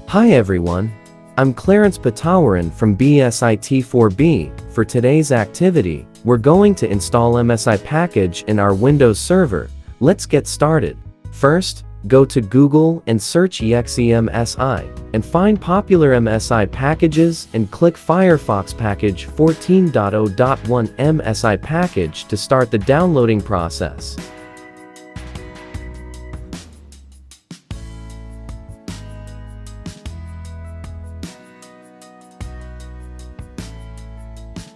Hi everyone, I'm Clarence Patawaran from BSIT 4B. For today's activity, we're going to install MSI package in our Windows server. Let's get started. First, go to Google and search exe MSI, and find popular MSI packages and click Firefox package 14.0.1 MSI package to start the downloading process.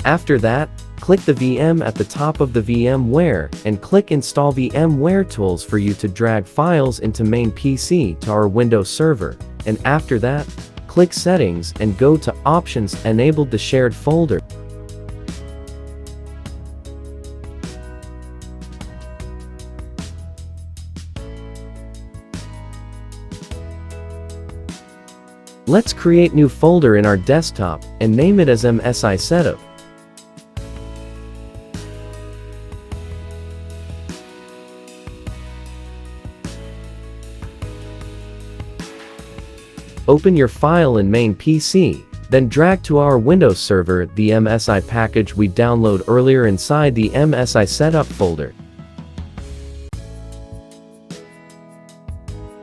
After that, click the VM at the top of the VMware and click Install VMware Tools for you to drag files into main PC to our Windows server. And after that, click Settings and go to Options, enable the shared folder. Let's create new folder in our desktop and name it as MSI Setup. Open your file in main PC, then drag to our Windows server the MSI package we downloaded earlier inside the MSI Setup folder.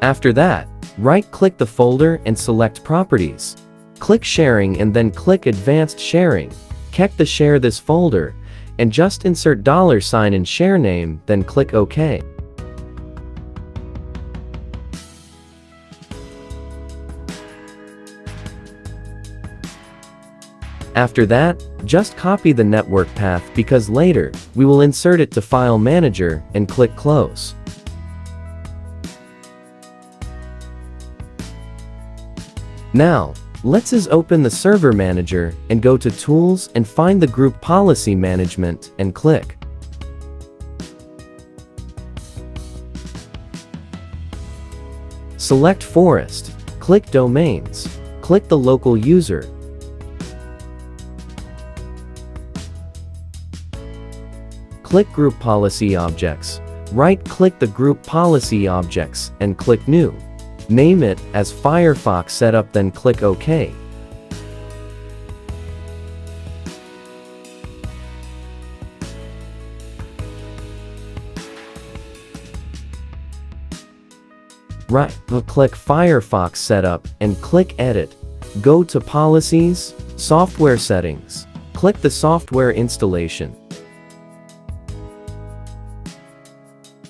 After that, right-click the folder and select Properties. Click Sharing and then click Advanced Sharing. Check the Share This folder, and just insert $sign in share name, then click OK. After that, just copy the network path because later, we will insert it to File Manager and click Close. Now, let's open the Server Manager and go to Tools and find the Group Policy Management and click. Select Forest, click Domains, click the local user. Click Group Policy Objects. Right-click the Group Policy Objects and click New. Name it as Firefox Setup, then click OK. Right-click Firefox Setup and click Edit. Go to Policies, Software Settings. Click the Software Installation.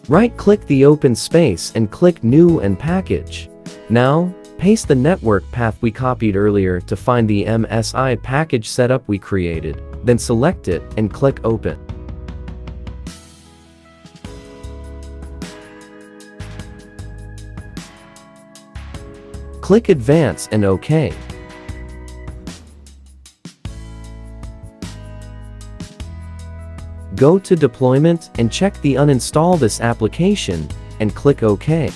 Right-click the open space and click New and Package. Now, paste the network path we copied earlier to find the MSI package setup we created, then select it and click Open. Click Advance and OK. Go to Deployment and check the Uninstall this application and click OK.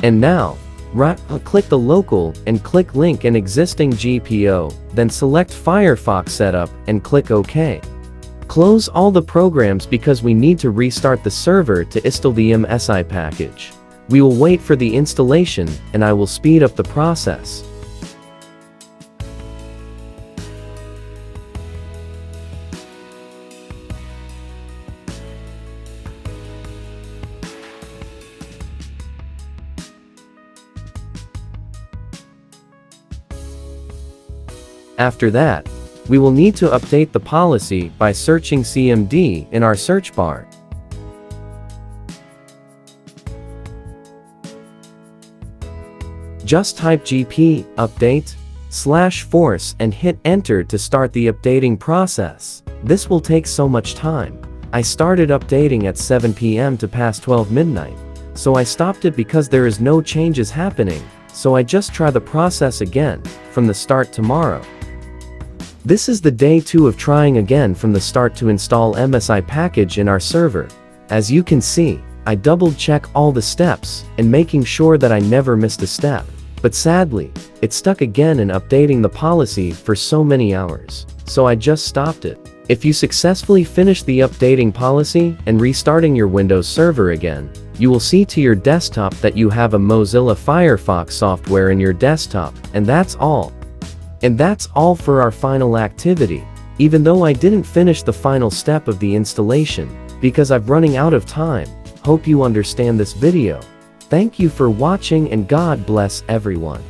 And now, right-click the local and click Link an existing GPO, then select Firefox Setup and click OK. Close all the programs because we need to restart the server to install the MSI package. We will wait for the installation, and I will speed up the process. After that, we will need to update the policy by searching CMD in our search bar. Just type gp update /force and hit enter to start the updating process. This will take so much time. I started updating at 7 p.m. to past 12 midnight. So I stopped it because there is no changes happening. So I just try the process again, from the start tomorrow. This is the day 2 of trying again from the start to install MSI package in our server. As you can see, I double check all the steps and making sure that I never missed a step. But sadly, it stuck again in updating the policy for so many hours. So I just stopped it. If you successfully finish the updating policy and restarting your Windows server again, you will see to your desktop that you have a Mozilla Firefox software in your desktop, and that's all. And that's all for our final activity, even though I didn't finish the final step of the installation, because I'm running out of time. Hope you understand this video. Thank you for watching and God bless everyone.